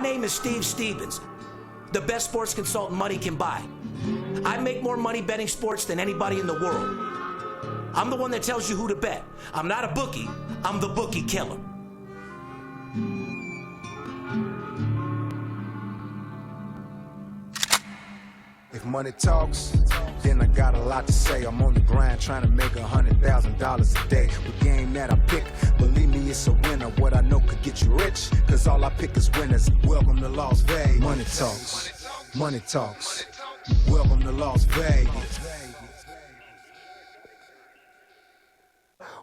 name is Steve Stevens, the best sports consultant money can buy. I make more money betting sports than anybody in the world. I'm the one that tells you who to bet. I'm not a bookie, I'm the Bookie Killer. If money talks, then I got a lot to say. I'm on the grind trying to make $100,000 a day. The game that I pick, believe me, it's a winner. What I know could get you rich, cause all I pick is winners. Welcome to Las Vegas. Money talks, money talks. Welcome to Las Vegas.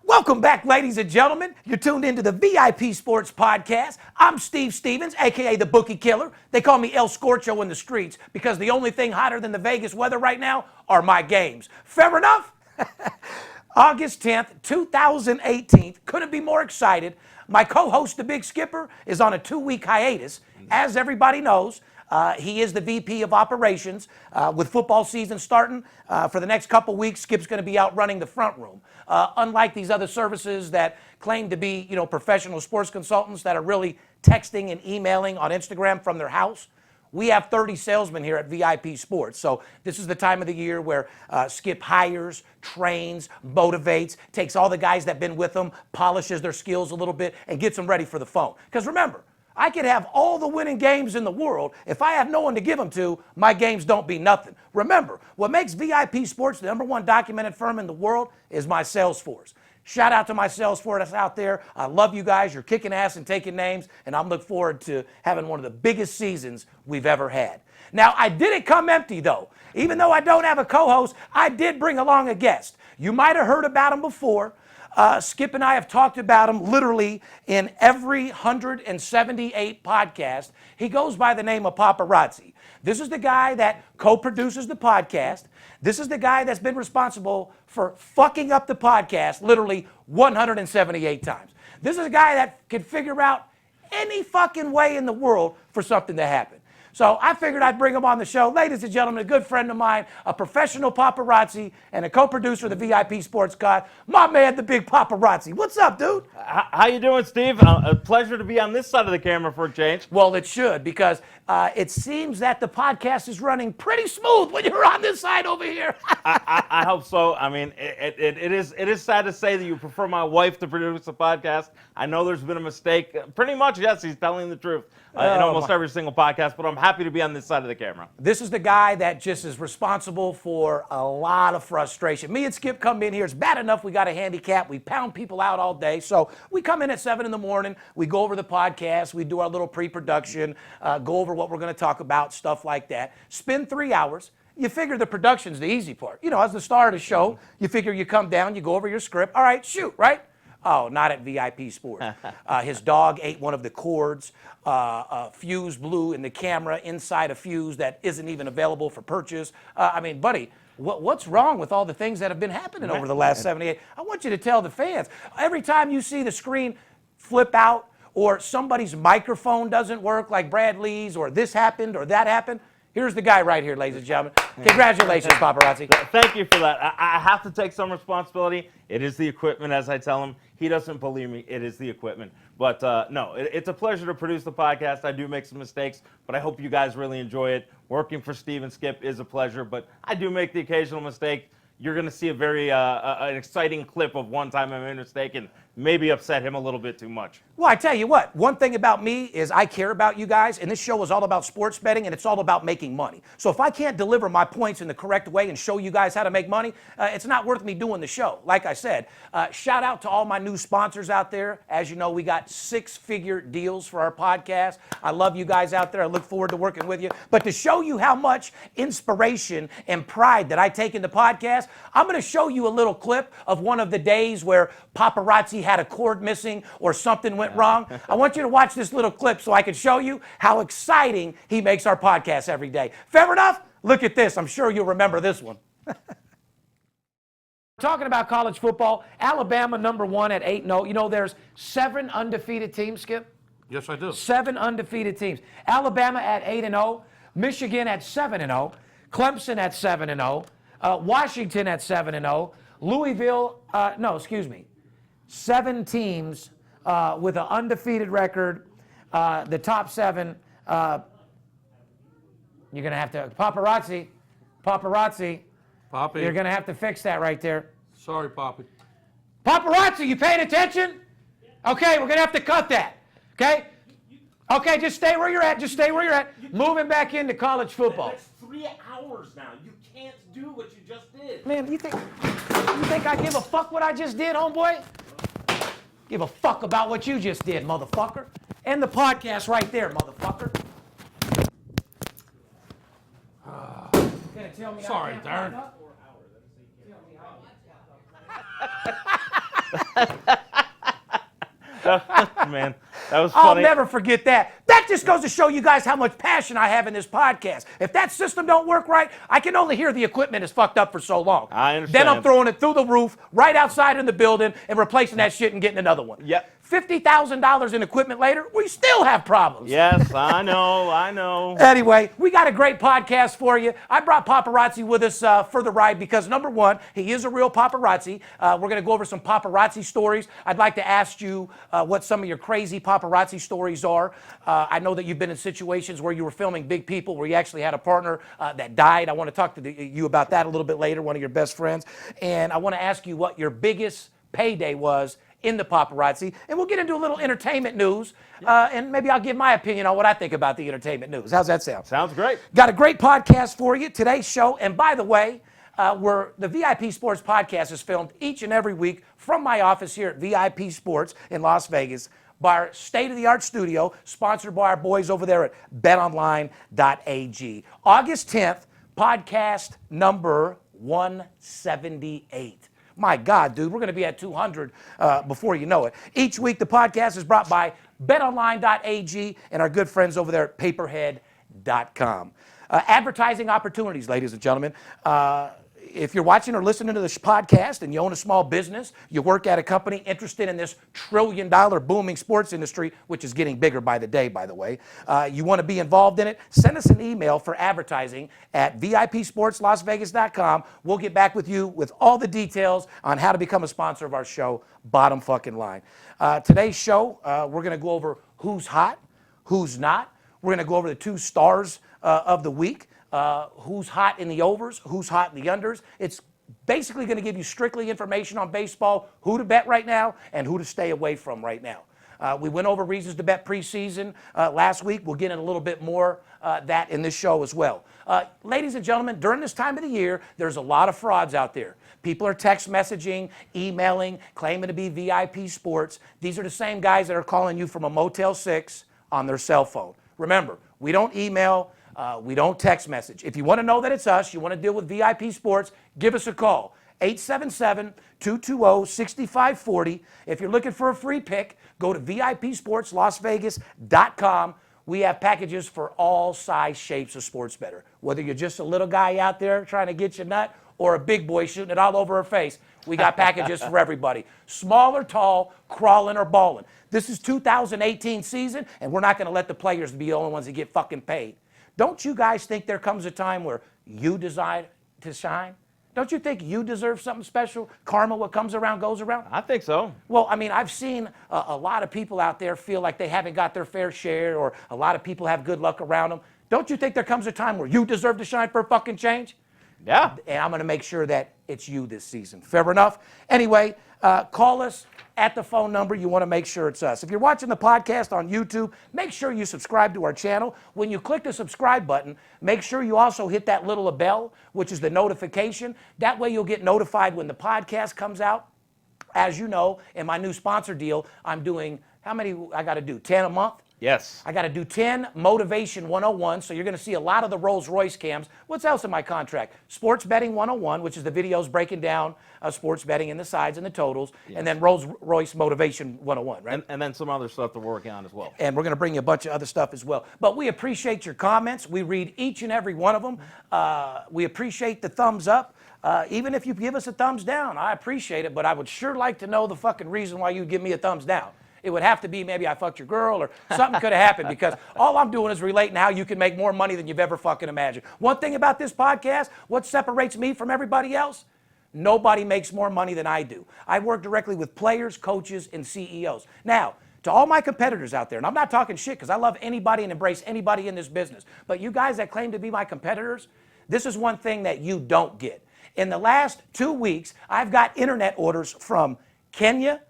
Welcome back, ladies and gentlemen. You're tuned into the VIP Sports Podcast. I'm Steve Stevens, a.k.a. the Bookie Killer. They call me El Scorcho in the streets because the only thing hotter than the Vegas weather right now are my games. Fair enough? August 10th, 2018. Couldn't be more excited. My co-host, the Big Skipper, is on a 2-week hiatus. As everybody knows, he is the VP of Operations. With football season starting, for the next couple weeks, Skip's going to be out running the front room. Unlike these other services that claim to be, professional sports consultants that are really texting and emailing on Instagram from their house, we have 30 salesmen here at VIP Sports. So this is the time of the year where Skip hires, trains, motivates, takes all the guys that have been with him, polishes their skills a little bit, and gets them ready for the phone. Because remember, I could have all the winning games in the world. If I have no one to give them to, my games don't be nothing. Remember, what makes VIP Sports the #1 documented firm in the world is my sales force. Shout out to my sales force that's out there. I love you guys. You're kicking ass and taking names, and I'm looking forward to having one of the biggest seasons we've ever had. Now, I didn't come empty, though. Even though I don't have a co-host, I did bring along a guest. You might have heard about him before. Skip and I have talked about him literally in every 178 podcast. He goes by the name of Paparazzi. This is the guy that co-produces the podcast. This is the guy that's been responsible for fucking up the podcast literally 178 times. This is a guy that can figure out any fucking way in the world for something to happen. So I figured I'd bring him on the show. Ladies and gentlemen, a good friend of mine, a professional paparazzi, and a co-producer of the VIP Sports Card, my man, the big Paparazzi. What's up, dude? How you doing, Steve? A pleasure to be on this side of the camera for a change. Well, it should, because it seems that the podcast is running pretty smooth when you're on this side over here. I hope so. I mean, it is sad to say that you prefer my wife to produce a podcast. I know there's been a mistake. Pretty much, yes, he's telling the truth in almost every single podcast, but I'm happy to be on this side of the camera. This is the guy that just is responsible for a lot of frustration. Me and Skip come in here. It's bad enough we got a handicap. We pound people out all day. So we come in at 7 in the morning. We go over the podcast. We do our little pre-production, go over what we're going to talk about, stuff like that. Spend 3 hours. You figure the production's the easy part. As the star of the show, you figure you come down, you go over your script. All right, shoot, right? Oh, not at VIP Sports. His dog ate one of the cords. A fuse blew in the camera inside a fuse that isn't even available for purchase. I mean, buddy, what's wrong with all the things that have been happening over the last 78? I want you to tell the fans. Every time you see the screen flip out or somebody's microphone doesn't work like Brad Lee's or this happened or that happened, here's the guy right here, ladies and gentlemen. Congratulations, Paparazzi. Thank you for that. I have to take some responsibility. It is the equipment, as I tell him. He doesn't believe me. It is the equipment. But no, it's a pleasure to produce the podcast. I do make some mistakes, but I hope you guys really enjoy it. Working for Steve and Skip is a pleasure, but I do make the occasional mistake. You're going to see a very an exciting clip of one time I made a mistake and maybe upset him a little bit too much. Well, I tell you what, one thing about me is I care about you guys, and this show is all about sports betting, and it's all about making money. So if I can't deliver my points in the correct way and show you guys how to make money, it's not worth me doing the show. Like I said, shout out to all my new sponsors out there. As you know, we got 6-figure deals for our podcast. I love you guys out there. I look forward to working with you. But to show you how much inspiration and pride that I take in the podcast, I'm going to show you a little clip of one of the days where Paparazzi had a cord missing or something went wrong. I want you to watch this little clip so I can show you how exciting he makes our podcast every day. Fair enough? Look at this. I'm sure you'll remember this one. Talking about college football, Alabama #1 at 8-0. You know there's 7 undefeated teams, Skip? Yes, I do. 7 undefeated teams. Alabama at 8-0, Michigan at 7-0, Clemson at 7-0, Washington at 7-0, Louisville, 7 teams with an undefeated record. The top 7 You're going to have to, paparazzi, Poppy. you're going to have to fix that right there. Sorry, Poppy. Paparazzi, you paying attention? Okay, we're going to have to cut that. Okay? Okay, just stay where you're at. Just stay where you're at. Moving back into college football. That's 3 hours now. You can't do what you just did. Man, you think I give a fuck what I just did, homeboy? Give a fuck about what you just did, motherfucker. End the podcast right there, motherfucker. Tell me Sorry, I can't Darren. fuck up? Man, that was funny. I'll never forget that. That just goes to show you guys how much passion I have in this podcast. If that system don't work right, I can only hear the equipment is fucked up for so long. I understand. Then I'm throwing it through the roof, right outside in the building, and replacing that shit and getting another one. Yep. $50,000 in equipment later, we still have problems. Yes, I know. Anyway, we got a great podcast for you. I brought Paparazzi with us for the ride because, number one, he is a real paparazzi. We're going to go over some paparazzi stories. I'd like to ask you what some of your crazy paparazzi stories are. I know that you've been in situations where you were filming big people, where you actually had a partner that died. I want to talk to you about that a little bit later, one of your best friends. And I want to ask you what your biggest payday was in the paparazzi, and we'll get into a little entertainment news, and maybe I'll give my opinion on what I think about the entertainment news. How's that sound? Sounds great. Got a great podcast for you, today's show, and by the way, the VIP Sports Podcast is filmed each and every week from my office here at VIP Sports in Las Vegas by our state-of-the-art studio, sponsored by our boys over there at betonline.ag. August 10th, podcast number 178. My God, dude, we're going to be at 200 before you know it. Each week, the podcast is brought by betonline.ag and our good friends over there at paperhead.com. Advertising opportunities, ladies and gentlemen. If you're watching or listening to this podcast and you own a small business, you work at a company interested in this trillion-dollar booming sports industry, which is getting bigger by the day, by the way, you want to be involved in it, send us an email for advertising at VIPSportsLasVegas.com. We'll get back with you with all the details on how to become a sponsor of our show, bottom fucking line. Today's show, we're going to go over who's hot, who's not. We're going to go over the 2 stars of the week. Who's hot in the overs, who's hot in the unders. It's basically going to give you strictly information on baseball, who to bet right now, and who to stay away from right now. We went over reasons to bet preseason last week. We'll get in a little bit more that in this show as well. Ladies and gentlemen, during this time of the year, there's a lot of frauds out there. People are text messaging, emailing, claiming to be VIP Sports. These are the same guys that are calling you from a Motel 6 on their cell phone. Remember, we don't email. We don't text message. If you want to know that it's us, you want to deal with VIP Sports, give us a call. 877-220-6540. If you're looking for a free pick, go to VIPSportsLasVegas.com. We have packages for all size shapes of sports bettor. Whether you're just a little guy out there trying to get your nut or a big boy shooting it all over her face, we got packages for everybody. Small or tall, crawling or balling. This is 2018 season, and we're not going to let the players be the only ones that get fucking paid. Don't you guys think there comes a time where you decide to shine? Don't you think you deserve something special? Karma, what comes around goes around? I think so. Well, I mean, I've seen a lot of people out there feel like they haven't got their fair share, or a lot of people have good luck around them. Don't you think there comes a time where you deserve to shine for a fucking change? Yeah. And I'm going to make sure that it's you this season. Fair enough? Anyway, call us at the phone number. You want to make sure it's us. If you're watching the podcast on YouTube, make sure you subscribe to our channel. When you click the subscribe button, make sure you also hit that little bell, which is the notification. That way you'll get notified when the podcast comes out. As you know, in my new sponsor deal, I'm doing, how many I got to do, 10 a month? Yes. I got to do 10 Motivation 101, so you're going to see a lot of the Rolls Royce cams. What's else in my contract? Sports Betting 101, which is the videos breaking down sports betting and the sides and the totals, and then Rolls Royce Motivation 101, right? And then some other stuff that we're working on as well. And we're going to bring you a bunch of other stuff as well. But we appreciate your comments. We read each and every one of them. We appreciate the thumbs up. Even if you give us a thumbs down, I appreciate it, but I would sure like to know the fucking reason why you give me a thumbs down. It would have to be maybe I fucked your girl or something could have happened, because all I'm doing is relating how you can make more money than you've ever fucking imagined. One thing about this podcast, what separates me from everybody else? Nobody makes more money than I do. I work directly with players, coaches, and CEOs. Now, to all my competitors out there, and I'm not talking shit because I love anybody and embrace anybody in this business, but you guys that claim to be my competitors, this is one thing that you don't get. In the last 2 weeks, I've got internet orders from Kenya,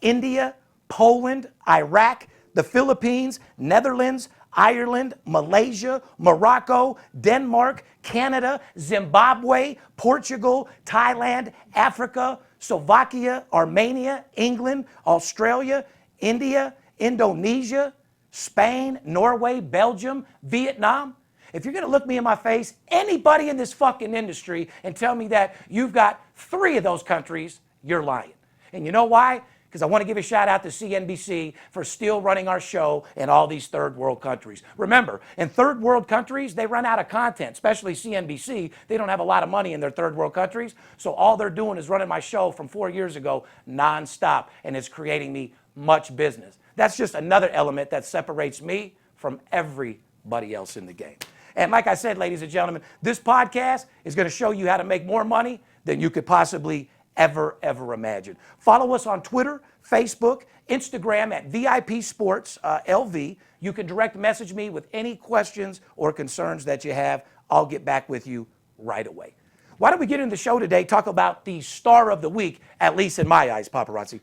India, Poland, Iraq, the Philippines, Netherlands, Ireland, Malaysia, Morocco, Denmark, Canada, Zimbabwe, Portugal, Thailand, Africa, Slovakia, Armenia, England, Australia, India, Indonesia, Spain, Norway, Belgium, Vietnam. If you're going to look me in my face, anybody in this fucking industry, and tell me that you've got 3 of those countries, you're lying. And you know why? Because I want to give a shout out to CNBC for still running our show in all these third world countries. Remember, in third world countries, they run out of content, especially CNBC. They don't have a lot of money in their third world countries. So all they're doing is running my show from 4 years ago nonstop, and it's creating me much business. That's just another element that separates me from everybody else in the game. And like I said, ladies and gentlemen, this podcast is going to show you how to make more money than you could possibly ever imagine. Follow us on Twitter, Facebook, Instagram at VIP Sports LV. You can direct message me with any questions or concerns that you have. I'll get back with you right away. Why don't we get into the show today, talk about the star of the week, at least in my eyes, Paparazzi.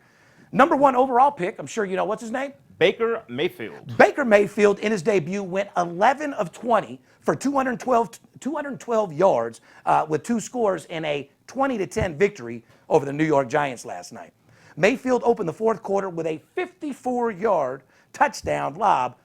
Number 1 overall pick, I'm sure you know, what's his name? Baker Mayfield. Baker Mayfield, in his debut, went 11 of 20 for 212 yards with 2 scores in a 20-10 victory over the New York Giants last night. Mayfield opened the 4th quarter with a 54-yard touchdown lob,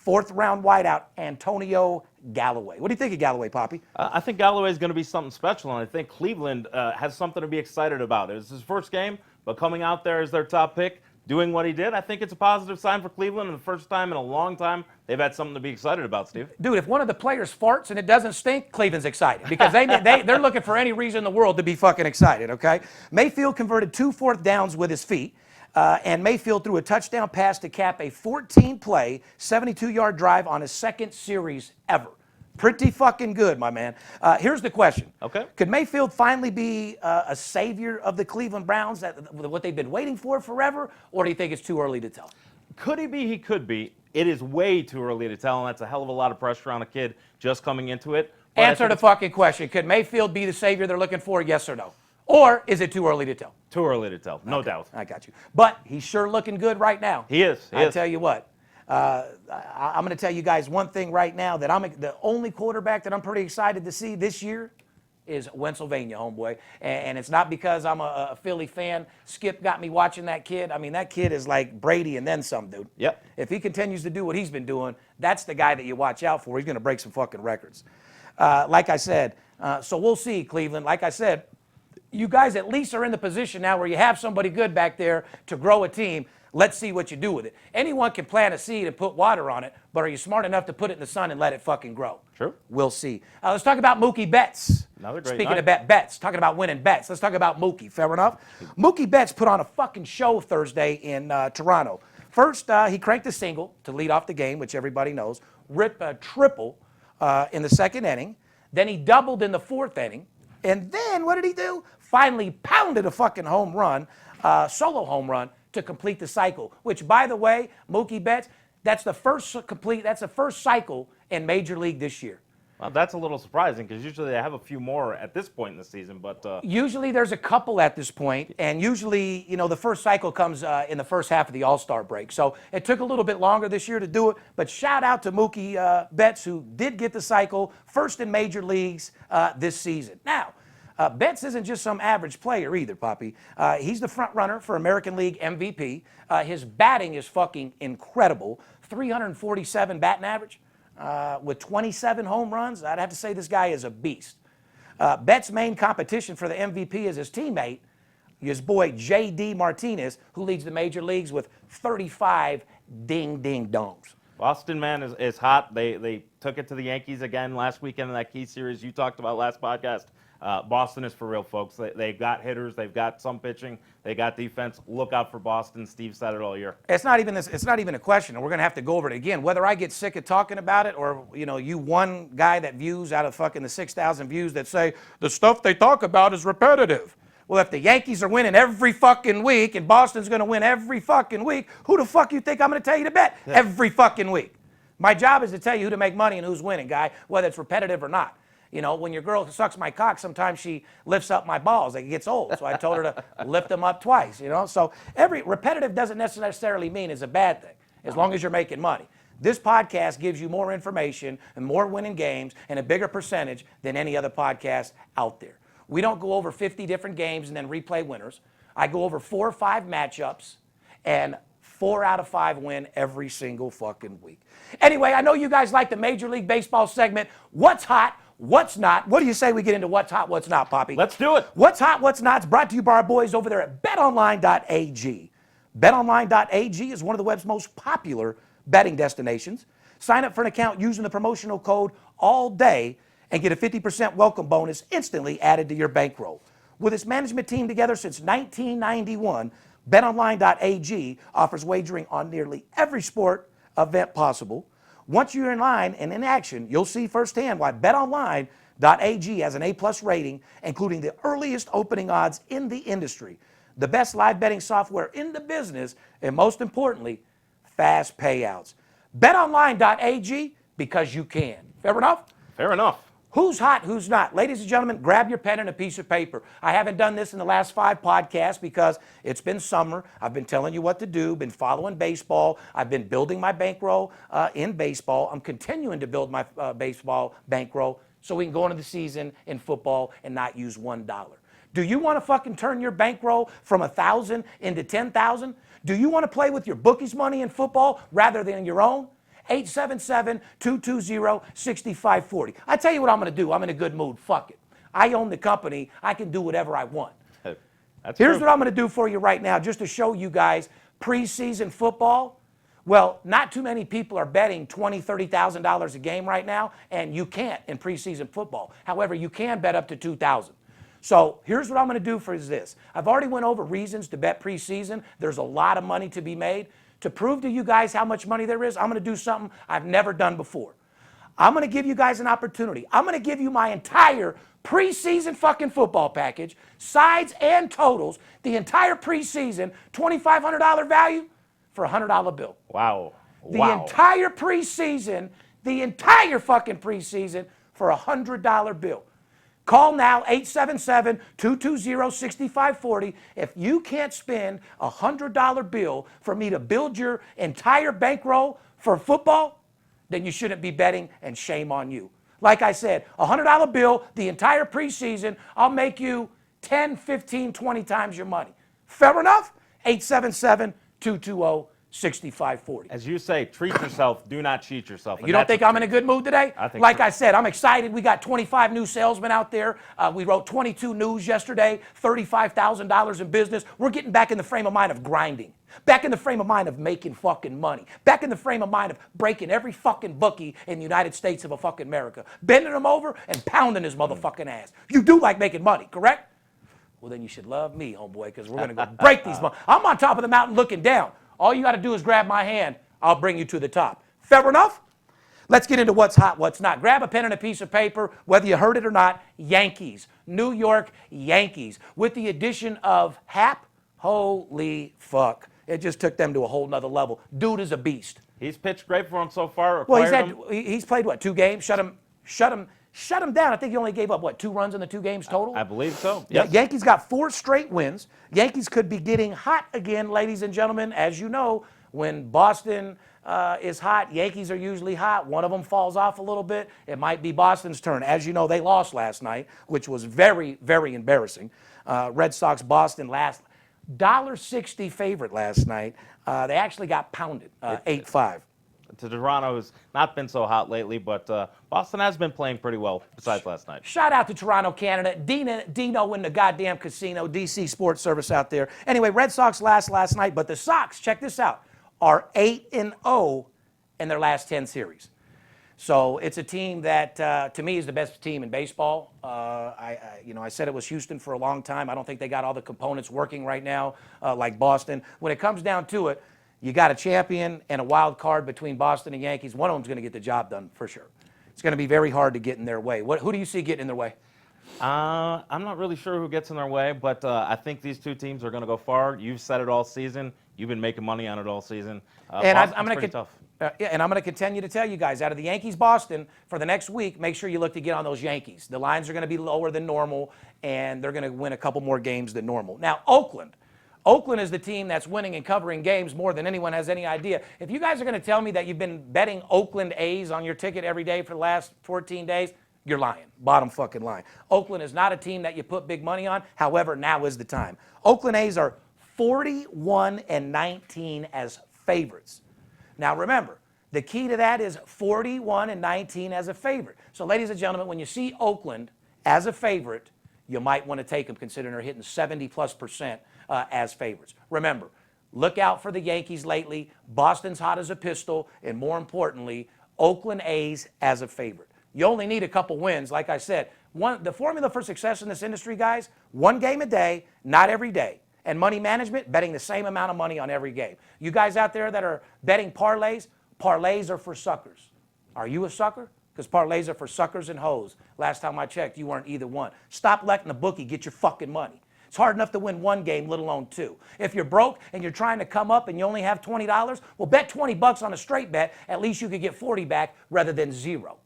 4th-round wideout Antonio Galloway. What do you think of Galloway, Poppy? I think Galloway is going to be something special, and I think Cleveland has something to be excited about. It was his first game, but coming out there as their top pick, doing what he did, I think it's a positive sign for Cleveland, and the first time in a long time they've had something to be excited about, Steve. Dude, if one of the players farts and it doesn't stink, Cleveland's excited because they're looking for any reason in the world to be fucking excited, okay? Mayfield converted 2 4th downs with his feet, and Mayfield threw a touchdown pass to cap a 14-play, 72-yard drive on his 2nd series ever. Pretty fucking good, my man. Here's the question. Okay. Could Mayfield finally be a savior of the Cleveland Browns, what they've been waiting for forever, or do you think it's too early to tell? Could he be? He could be. It is way too early to tell, and that's a hell of a lot of pressure on a kid just coming into it. But Answer the fucking question. Could Mayfield be the savior they're looking for, yes or no? Or is it too early to tell? Too early to tell, no doubt. I got you. But he's sure looking good right now. He is. I tell you what. I'm going to tell you guys one thing right now, that the only quarterback that I'm pretty excited to see this year is Pennsylvania, homeboy. And it's not because I'm a Philly fan. Skip got me watching that kid. I mean, that kid is like Brady and then some, dude. Yep. If he continues to do what he's been doing, that's the guy that you watch out for. He's going to break some fucking records. Like I said, so we'll see, Cleveland. Like I said, you guys at least are in the position now where you have somebody good back there to grow a team. Let's see what you do with it. Anyone can plant a seed and put water on it, but are you smart enough to put it in the sun and let it fucking grow? True. We'll see. Let's talk about Mookie Betts. Another great Speaking night. of bets, talking about winning bets, let's talk about Mookie. Fair enough? Mookie Betts put on a fucking show Thursday in Toronto. First, he cranked a single to lead off the game, which everybody knows, ripped a triple in the 2nd inning. Then he doubled in the 4th inning. And then what did he do? Finally pounded a fucking home run, solo home run, to complete the cycle, which, by the way, Mookie Betts, that's the first cycle in Major League this year. Well, that's a little surprising because usually they have a few more at this point in the season, but usually there's a couple at this point, and usually, you know, the first cycle comes in the first half of the All-Star break. So it took a little bit longer this year to do it, but shout out to Mookie Betts, who did get the cycle, first in Major Leagues this season. Now, Betts isn't just some average player either, Poppy. He's the front runner for American League MVP. His batting is fucking incredible. 347 batting average with 27 home runs. I'd have to say this guy is a beast. Betts' main competition for the MVP is his teammate, his boy J.D. Martinez, who leads the major leagues with 35 ding-ding-dongs. Boston, man, is hot. They took it to the Yankees again last weekend in that key series you talked about last podcast. Boston is for real, folks. They've got hitters, they've got some pitching, they got defense. Look out for Boston. Steve said it all year. It's not even a question, and we're going to have to go over it again. Whether I get sick of talking about it, or you one guy that views out of fucking the 6,000 views that say the stuff they talk about is repetitive. Well, if the Yankees are winning every fucking week and Boston's going to win every fucking week, who the fuck you think I'm going to tell you to bet every fucking week? My job is to tell you who to make money and who's winning, guy, whether it's repetitive or not. You know, when your girl sucks my cock, sometimes she lifts up my balls. Like, it gets old. So I told her to lift them up twice, you know. So repetitive doesn't necessarily mean it's a bad thing, as long as you're making money. This podcast gives you more information and more winning games and a bigger percentage than any other podcast out there. We don't go over 50 different games and then replay winners. I go over 4 or 5 matchups, and 4 out of 5 win every single fucking week. Anyway, I know you guys like the Major League Baseball segment. What's hot? What's not? What do you say we get into what's hot, what's not, Poppy? Let's do it. What's hot, what's not is brought to you by our boys over there at betonline.ag. Betonline.ag is one of the web's most popular betting destinations. Sign up for an account using the promotional code ALLDAY and get a 50% welcome bonus instantly added to your bankroll. With its management team together since 1991, betonline.ag offers wagering on nearly every sport event possible. Once you're in line and in action, you'll see firsthand why betonline.ag has an A+ rating, including the earliest opening odds in the industry, the best live betting software in the business, and most importantly, fast payouts. BetOnline.ag, because you can. Fair enough? Fair enough. Who's hot, who's not? Ladies and gentlemen, grab your pen and a piece of paper. I haven't done this in the last 5 podcasts because it's been summer. I've been telling you what to do, been following baseball. I've been building my bankroll in baseball. I'm continuing to build my baseball bankroll so we can go into the season in football and not use $1. Do you want to fucking turn your bankroll from 1,000 into 10,000? Do you want to play with your bookie's money in football rather than your own? 877-220-6540. I tell you what I'm going to do. I'm in a good mood. Fuck it. I own the company. I can do whatever I want. Here's what I'm going to do for you right now, just to show you guys preseason football. Well, not too many people are betting $20,000, $30,000 a game right now, and you can't in preseason football. However, you can bet up to $2,000. So here's what I'm going to do for this. I've already went over reasons to bet preseason. There's a lot of money to be made. To prove to you guys how much money there is, I'm going to do something I've never done before. I'm going to give you guys an opportunity. I'm going to give you my entire preseason fucking football package, sides and totals, the entire preseason, $2,500 value for a $100 bill. Wow. The entire preseason, the entire fucking preseason for a $100 bill. Call now, 877-220-6540. If you can't spend a $100 bill for me to build your entire bankroll for football, then you shouldn't be betting, and shame on you. Like I said, a $100 bill, the entire preseason, I'll make you 10, 15, 20 times your money. Fair enough? 877-220-6540. As you say, treat yourself. Do not cheat yourself. You don't think I'm in a good mood today? I think like so. I said, I'm excited. We got 25 new salesmen out there. We wrote 22 news yesterday, $35,000 in business. We're getting back in the frame of mind of grinding, back in the frame of mind of making fucking money, back in the frame of mind of breaking every fucking bookie in the United States of a fucking America, bending them over and pounding his motherfucking ass. You do like making money, correct? Well, then you should love me, homeboy, because we're going to go break these. I'm on top of the mountain looking down. All you got to do is grab my hand. I'll bring you to the top. Fair enough? Let's get into what's hot, what's not. Grab a pen and a piece of paper, whether you heard it or not. Yankees, New York Yankees. With the addition of Hap, holy fuck. It just took them to a whole nother level. Dude is a beast. He's pitched great for him so far. Well, he's played, what, 2 games? Shut him down. I think he only gave up, what, 2 runs in the 2 games total? I believe so. Yes. Yankees got 4 straight wins. Yankees could be getting hot again, ladies and gentlemen. As you know, when Boston is hot, Yankees are usually hot. One of them falls off a little bit. It might be Boston's turn. As you know, they lost last night, which was very, very embarrassing. Red Sox, Boston last $1.60 favorite last night. They actually got pounded, 8-5. To Toronto, who's not been so hot lately, but Boston has been playing pretty well besides last night. Shout out to Toronto, Canada. Dino in the goddamn casino, DC Sports Service out there. Anyway, Red Sox last night, but the Sox, check this out, are 8-0 in their last 10 series. So it's a team that, to me, is the best team in baseball. I said it was Houston for a long time. I don't think they got all the components working right now like Boston. When it comes down to it, you got a champion and a wild card between Boston and Yankees. One of them's going to get the job done for sure. It's going to be very hard to get in their way. Who do you see getting in their way? I'm not really sure who gets in their way, but I think these two teams are going to go far. You've said it all season. You've been making money on it all season. And I'm going to tough. And I'm going to continue to tell you guys, out of the Yankees-Boston, for the next week, make sure you look to get on those Yankees. The lines are going to be lower than normal, and they're going to win a couple more games than normal. Now, Oakland. Oakland is the team that's winning and covering games more than anyone has any idea. If you guys are going to tell me that you've been betting Oakland A's on your ticket every day for the last 14 days, you're lying. Bottom fucking line. Oakland is not a team that you put big money on. However, now is the time. Oakland A's are 41-19 as favorites. Now remember, the key to that is 41-19 as a favorite. So ladies and gentlemen, when you see Oakland as a favorite, you might want to take them considering they're hitting 70+% as favorites. Remember, look out for the Yankees lately. Boston's hot as a pistol, and more importantly, Oakland A's as a favorite. You only need a couple wins. Like I said, the formula for success in this industry, guys, one game a day, not every day. And money management, betting the same amount of money on every game. You guys out there that are betting parlays, parlays are for suckers. Are you a sucker? Because parlays are for suckers and hoes. Last time I checked, you weren't either one. Stop letting the bookie get your fucking money. It's hard enough to win one game, let alone two. If you're broke and you're trying to come up and you only have $20, well, bet 20 bucks on a straight bet. At least you could get 40 back rather than zero.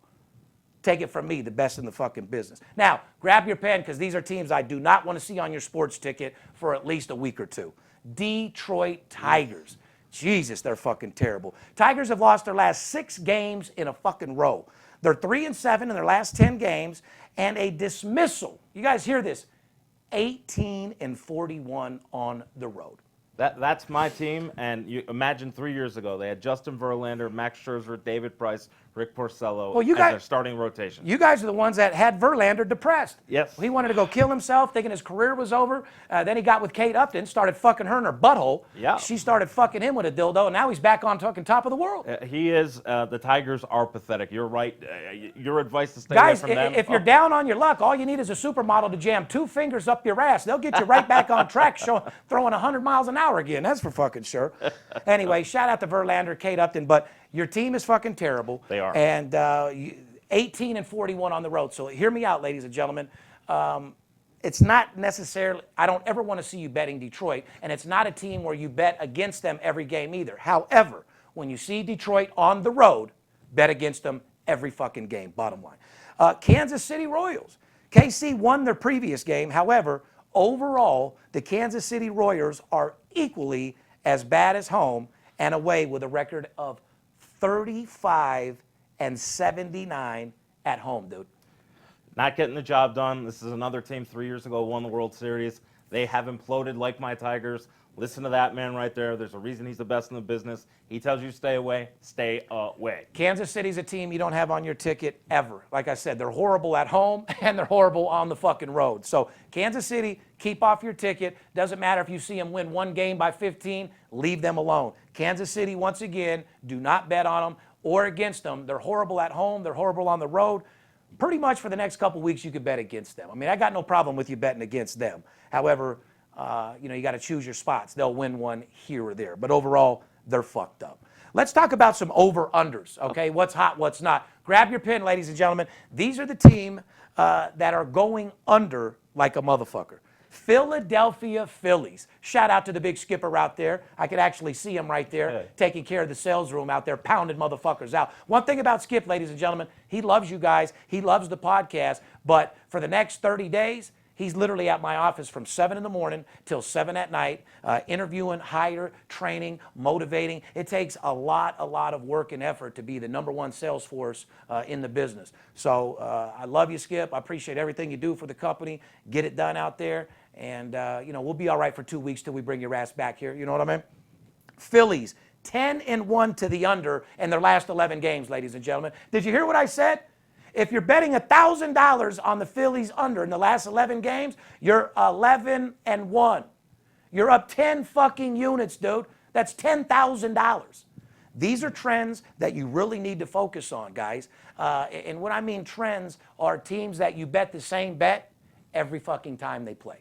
Take it from me, the best in the fucking business. Now, grab your pen, because these are teams I do not want to see on your sports ticket for at least a week or two. Detroit Tigers. Jesus, they're fucking terrible. Tigers have lost their last 6 games in a fucking row. They're 3-7 in their last 10 games, and a dismissal. You guys hear this? 18-41 on the road. That's my team, and you imagine 3 years ago, they had Justin Verlander, Max Scherzer, David Price, Rick Porcello as their starting rotation. You guys are the ones that had Verlander depressed. Yes. He wanted to go kill himself, thinking his career was over. Then he got with Kate Upton, started fucking her in her butthole. Yeah. She started fucking him with a dildo, and now he's back on fucking top of the world. He is. The Tigers are pathetic. You're right. Your advice to stay Guys, away from them. If you're down on your luck, all you need is a supermodel to jam 2 fingers up your ass. They'll get you right back on track, throwing 100 miles an hour again. That's for fucking sure. Anyway, shout out to Verlander, Kate Upton, but your team is fucking terrible. They are. And 18-41 on the road. So hear me out, ladies and gentlemen. It's not necessarily, I don't ever want to see you betting Detroit, and it's not a team where you bet against them every game either. However, when you see Detroit on the road, bet against them every fucking game, bottom line. Kansas City Royals. KC won their previous game. However, overall, the Kansas City Royals are equally as bad as home and away, with a record of 35-79 at home, dude. Not getting the job done. This is another team 3 years ago won the World Series. They have imploded like my Tigers. Listen to that man right there. There's a reason he's the best in the business. He tells you stay away, stay away. Kansas City's a team you don't have on your ticket ever. Like I said, they're horrible at home and they're horrible on the fucking road. So Kansas City, keep off your ticket. Doesn't matter if you see them win one game by 15, leave them alone. Kansas City, once again, do not bet on them or against them. They're horrible at home. They're horrible on the road. Pretty much for the next couple weeks, you could bet against them. I mean, I got no problem with you betting against them. However, you got to choose your spots. They'll win one here or there. But overall, they're fucked up. Let's talk about some over-unders, okay? What's hot, what's not. Grab your pen, ladies and gentlemen. These are the team that are going under like a motherfucker. Philadelphia Phillies. Shout out to the big skipper out there. I could actually see him right there, taking care of the sales room out there, pounding motherfuckers out. One thing about Skip, ladies and gentlemen, he loves you guys. He loves the podcast. But for the next 30 days, he's literally at my office from 7 in the morning till 7 at night, interviewing, hire, training, motivating. It takes a lot of work and effort to be the #1 sales force in the business. So I love you, Skip. I appreciate everything you do for the company. Get it done out there. And, we'll be all right for 2 weeks till we bring your ass back here. You know what I mean? Phillies, 10-1 to the under in their last 11 games, ladies and gentlemen. Did you hear what I said? If you're betting $1,000 on the Phillies under in the last 11 games, you're 11-1. You're up 10 fucking units, dude. That's $10,000. These are trends that you really need to focus on, guys. And when I mean trends are teams that you bet the same bet every fucking time they play.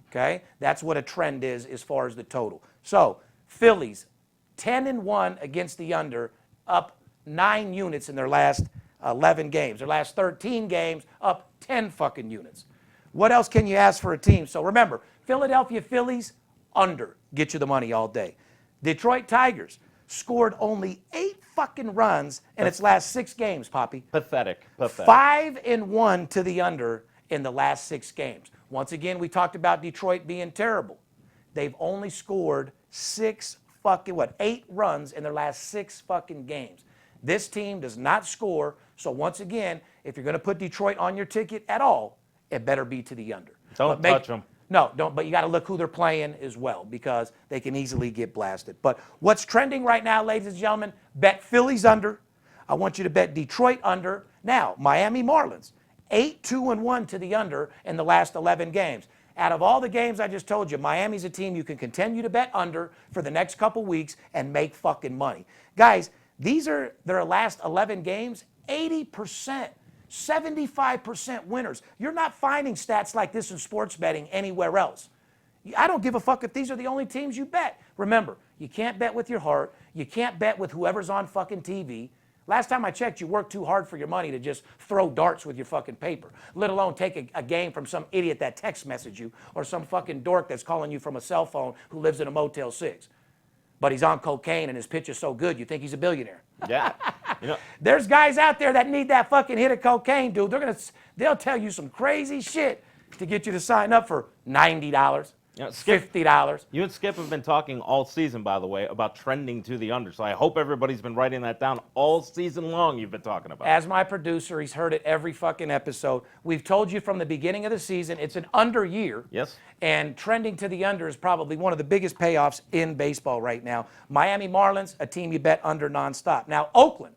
Okay? That's what a trend is as far as the total. So, Phillies, 10-1 against the under, up 9 units in their last 11 games. Their last 13 games, up 10 fucking units. What else can you ask for a team? So remember, Philadelphia Phillies, under, get you the money all day. Detroit Tigers scored only 8 fucking runs in its last 6 games, Poppy. Pathetic. 5-1 to the under in the last 6 games. Once again, we talked about Detroit being terrible. They've only scored 8 runs in their last 6 fucking games. This team does not score. So once again, if you're going to put Detroit on your ticket at all, it better be to the under. Don't touch them. No, don't. But you got to look who they're playing as well, because they can easily get blasted. But what's trending right now, ladies and gentlemen, bet Phillies under. I want you to bet Detroit under. Now, Miami Marlins, 8-2-1 to the under in the last 11 games. Out of all the games I just told you, Miami's a team you can continue to bet under for the next couple weeks and make fucking money. Guys, these are their last 11 games, 80%. 75% winners. You're not finding stats like this in sports betting anywhere else. I don't give a fuck if these are the only teams you bet. Remember, you can't bet with your heart. You can't bet with whoever's on fucking TV. Last time I checked, you worked too hard for your money to just throw darts with your fucking paper, let alone take a game from some idiot that text messaged you or some fucking dork that's calling you from a cell phone who lives in a Motel 6. But he's on cocaine and his pitch is so good, you think he's a billionaire. Yeah. There's guys out there that need that fucking hit of cocaine, dude. They'll tell you some crazy shit to get you to sign up for $90, $50. You and Skip have been talking all season, by the way, about trending to the under. So I hope everybody's been writing that down all season long. You've been talking about. As my producer, he's heard it every fucking episode. We've told you from the beginning of the season, it's an under year. Yes. And trending to the under is probably one of the biggest payoffs in baseball right now. Miami Marlins, a team you bet under nonstop. Now, Oakland,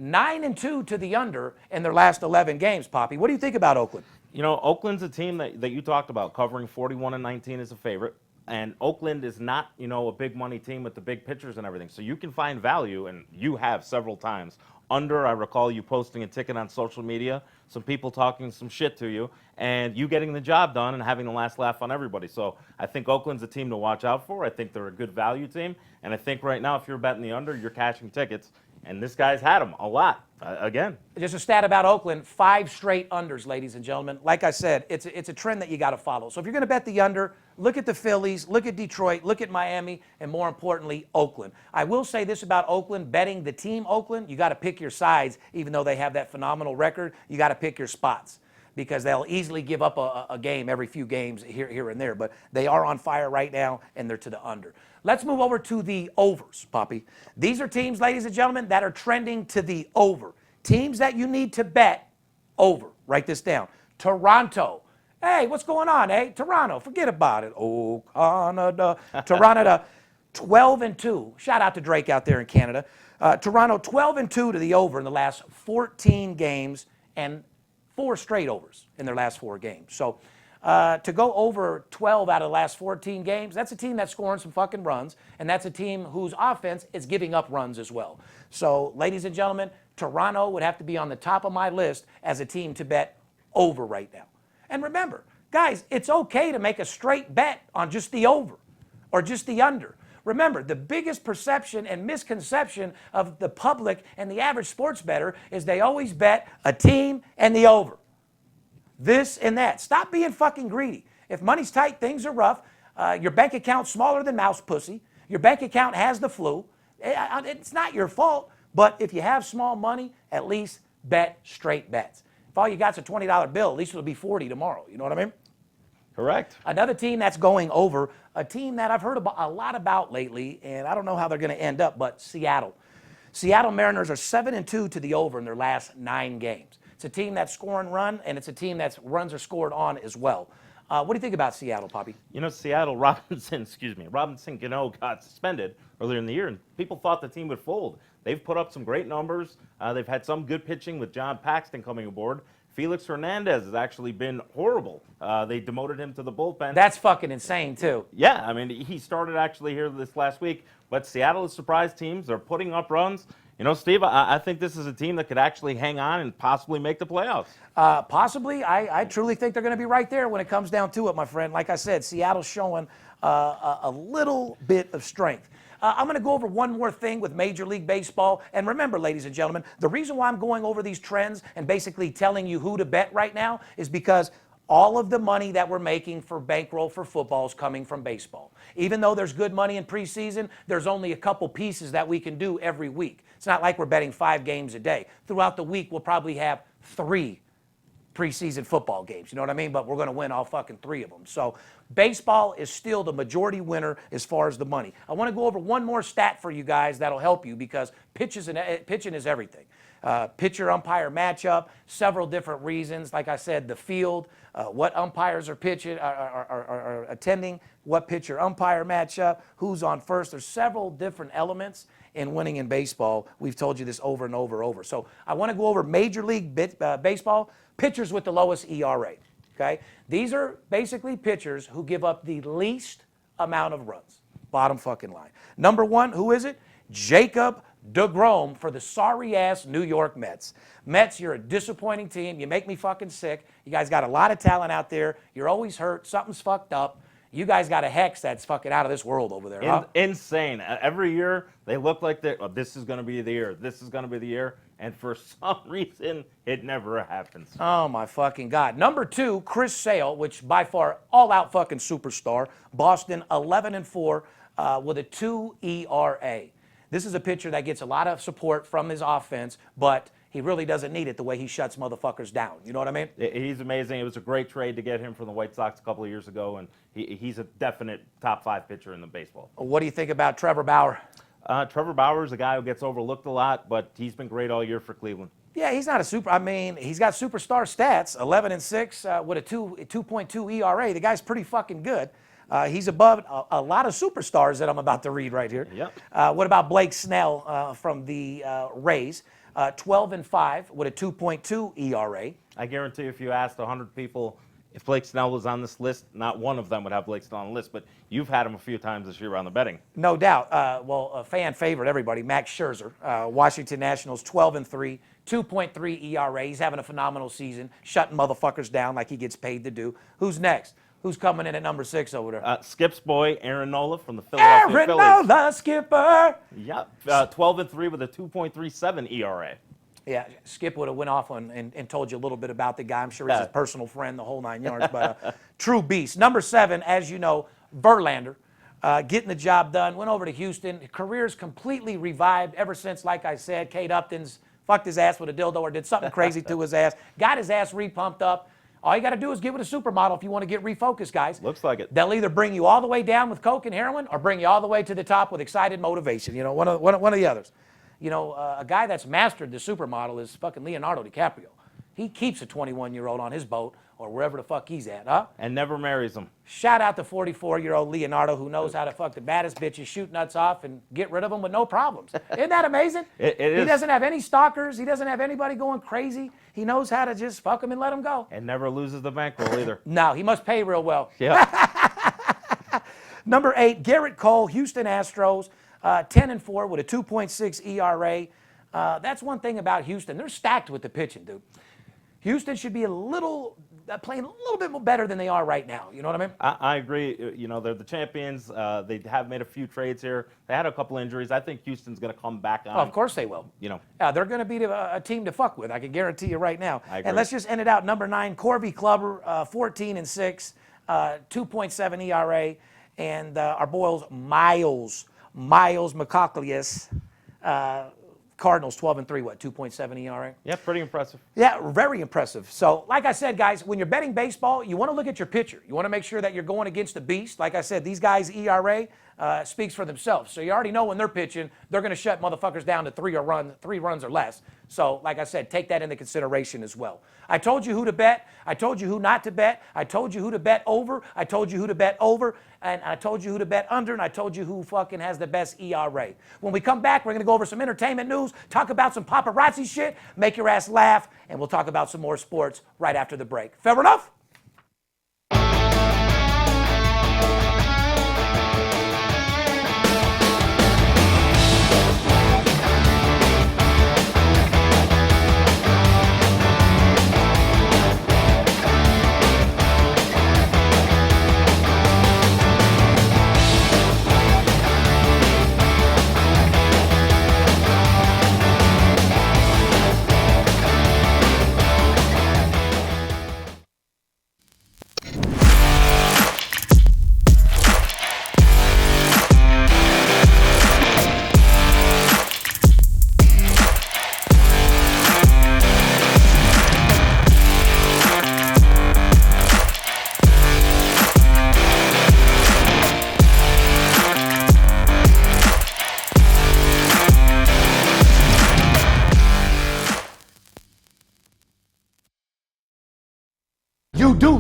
9-2 to the under in their last 11 games, Poppy. What do you think about Oakland? You know, Oakland's a team that you talked about, covering 41-19 as a favorite. And Oakland is not, a big money team with the big pitchers and everything. So you can find value, and you have several times. Under, I recall you posting a ticket on social media, some people talking some shit to you, and you getting the job done and having the last laugh on everybody. So I think Oakland's a team to watch out for. I think they're a good value team. And I think right now, if you're betting the under, you're cashing tickets. And this guy's had them a lot, again. Just a stat about Oakland, 5 straight unders, ladies and gentlemen. Like I said, it's a trend that you got to follow. So if you're going to bet the under, look at the Phillies, look at Detroit, look at Miami, and more importantly, Oakland. I will say this about Oakland, betting the team Oakland, you got to pick your sides. Even though they have that phenomenal record, you got to pick your spots, because they'll easily give up a game every few games here and there. But they are on fire right now, and they're to the under. Let's move over to the overs, Poppy. These are teams, ladies and gentlemen, that are trending to the over. Teams that you need to bet over. Write this down. Toronto. Hey, what's going on, eh? Toronto, forget about it. Oh, Canada. Toronto, 12-2. Shout out to Drake out there in Canada. Toronto, 12-2 to the over in the last 14 games, and 4 straight overs in their last 4 games. So to go over 12 out of the last 14 games, that's a team that's scoring some fucking runs, and that's a team whose offense is giving up runs as well. So, ladies and gentlemen, Toronto would have to be on the top of my list as a team to bet over right now. And remember, guys, it's okay to make a straight bet on just the over or just the under. Remember, the biggest perception and misconception of the public and the average sports bettor is they always bet a team and the over. This and that. Stop being fucking greedy. If money's tight, things are rough. Your bank account's smaller than mouse pussy. Your bank account has the flu. It's not your fault. But if you have small money, at least bet straight bets. If all you got's a $20 bill, at least it'll be $40 tomorrow. You know what I mean? Correct. Another team that's going over, a team that I've heard a lot about lately, and I don't know how they're going to end up, but Seattle. Seattle Mariners are 7-2 to the over in their last 9 games. It's a team that's scoring run, and it's a team that's runs are scored on as well. What do you think about Seattle, Poppy? You know, Seattle, Robinson Cano got suspended earlier in the year, and people thought the team would fold. They've put up some great numbers. They've had some good pitching with John Paxton coming aboard. Felix Hernandez has actually been horrible. They demoted him to the bullpen. That's fucking insane, too. Yeah, I mean, he started actually here this last week, but Seattle has surprised teams. They're putting up runs. You know, Steve, I think this is a team that could actually hang on and possibly make the playoffs. Possibly. I truly think they're going to be right there when it comes down to it, my friend. Like I said, Seattle's showing a little bit of strength. I'm going to go over one more thing with Major League Baseball. And remember, ladies and gentlemen, the reason why I'm going over these trends and basically telling you who to bet right now is because All of the money that we're making for bankroll for football is coming from baseball. Even though there's good money in preseason, there's only a couple pieces that we can do every week. It's not like we're betting 5 games a day. Throughout the week, we'll probably have 3 preseason football games. You know what I mean? But we're going to win all fucking 3 of them. So baseball is still the majority winner as far as the money. I want to go over one more stat for you guys that'll help you because pitching is everything. Pitcher-umpire matchup, several different reasons. Like I said, the field, what umpires are pitching, are attending, what pitcher-umpire matchup, who's on first. There's several different elements in winning in baseball. We've told you this over and over. So I want to go over Major League Baseball, pitchers with the lowest ERA. Okay? These are basically pitchers who give up the least amount of runs. Bottom fucking line. Number 1, who is it? Jacob DeGrom for the sorry-ass New York Mets. Mets, you're a disappointing team. You make me fucking sick. You guys got a lot of talent out there. You're always hurt. Something's fucked up. You guys got a hex that's fucking out of this world over there, huh? Insane. Every year, they look like this is going to be the year. This is going to be the year. And for some reason, it never happens. Oh, my fucking God. Number 2, Chris Sale, which by far all-out fucking superstar. Boston, 11-4 with a 2 ERA. This is a pitcher that gets a lot of support from his offense, but he really doesn't need it the way he shuts motherfuckers down. You know what I mean? He's amazing. It was a great trade to get him from the White Sox a couple of years ago, and he's a definite top 5 pitcher in the baseball. What do you think about Trevor Bauer? Trevor Bauer is a guy who gets overlooked a lot, but he's been great all year for Cleveland. Yeah, he's not a super. I mean, he's got superstar stats, 11-6 with a 2.2 ERA. The guy's pretty fucking good. He's above a lot of superstars that I'm about to read right here. Yep. What about Blake Snell from the Rays? 12-5 with a 2.2 ERA. I guarantee if you asked 100 people if Blake Snell was on this list, not one of them would have Blake Snell on the list, but you've had him a few times this year on the betting. No doubt. Well, a fan favorite, everybody, Max Scherzer, Washington Nationals, 12-3, 2.3 ERA. He's having a phenomenal season, shutting motherfuckers down like he gets paid to do. Who's next? Who's coming in at number 6 over there? Skip's boy, Aaron Nola from the Philadelphia Aaron Phillies. Nola, Skipper. Yep, 12-3 with a 2.37 ERA. Yeah, Skip would have went off and told you a little bit about the guy. I'm sure he's his personal friend, the whole 9 yards, but true beast. Number 7, as you know, Verlander, getting the job done, went over to Houston. Career's completely revived ever since, like I said, Kate Upton's fucked his ass with a dildo or did something crazy to his ass, got his ass re-pumped up. All you got to do is get with a supermodel if you want to get refocused, guys. Looks like it. They'll either bring you all the way down with coke and heroin or bring you all the way to the top with excited motivation. You know, one of the others. You know, a guy that's mastered the supermodel is fucking Leonardo DiCaprio. He keeps a 21-year-old on his boat or wherever the fuck he's at, huh? And never marries them. Shout out to 44-year-old Leonardo who knows how to fuck the baddest bitches, shoot nuts off, and get rid of them with no problems. Isn't that amazing? It is. He doesn't have any stalkers. He doesn't have anybody going crazy. He knows how to just fuck them and let them go. And never loses the bankroll either. No, he must pay real well. Yeah. Number 8, Garrett Cole, Houston Astros, 10-4 with a 2.6 ERA. That's one thing about Houston. They're stacked with the pitching, dude. Houston should be playing a little bit more better than they are right now. You know what I mean? I agree. You know, they're the champions. They have made a few trades here. They had a couple injuries. I think Houston's going to come back on. Oh, of course they will. You know. They're going to be a team to fuck with. I can guarantee you right now. I agree. And let's just end it out. Number 9, Corby Clubber, 14-6, 2.7 ERA. And our boys, Miles McCocklius, Cardinals 12-3, what, 2.7 ERA? Yeah, pretty impressive. Yeah, very impressive. So, like I said, guys, when you're betting baseball, you want to look at your pitcher. You want to make sure that you're going against a beast. Like I said, these guys' ERA speaks for themselves. So you already know when they're pitching, they're going to shut motherfuckers down to 3 runs or less. So, like I said, take that into consideration as well. I told you who to bet. I told you who not to bet. I told you who to bet over. I told you who to bet over. And I told you who to bet under. And I told you who fucking has the best ERA. When we come back, we're going to go over some entertainment news, talk about some paparazzi shit, make your ass laugh, and we'll talk about some more sports right after the break. Fair enough?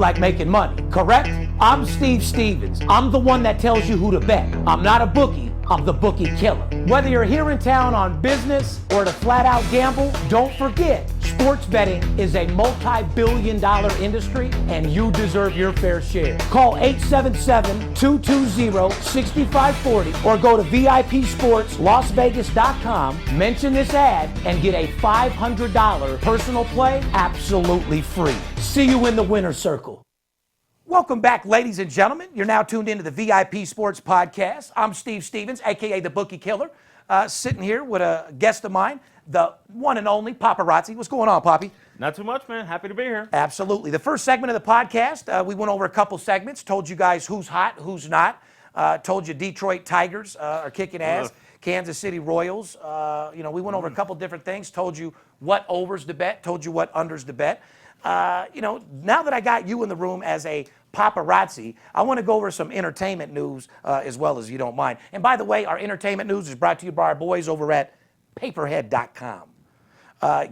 like making money, correct? I'm Steve Stevens. I'm the one that tells you who to bet. I'm not a bookie. I'm the Bookie Killer. Whether you're here in town on business or to flat out gamble, don't forget, sports betting is a multi-billion-dollar industry and you deserve your fair share. Call 877-220-6540 or go to VIPSportsLasVegas.com, mention this ad, and get a $500 personal play absolutely free. See you in the winner's circle. Welcome back, ladies and gentlemen. You're now tuned into the VIP Sports Podcast. I'm Steve Stevens, a.k.a. the Bookie Killer, sitting here with a guest of mine, the one and only Paparazzi. What's going on, Poppy? Not too much, man. Happy to be here. Absolutely. The first segment of the podcast, we went over a couple segments, told you guys who's hot, who's not, told you Detroit Tigers are kicking ass, Kansas City Royals. We went over a couple different things, told you what overs to bet, told you what unders to bet. Now that I got you in the room as a paparazzi, I want to go over some entertainment news as well, as you don't mind. And by the way, our entertainment news is brought to you by our boys over at paperhead.com.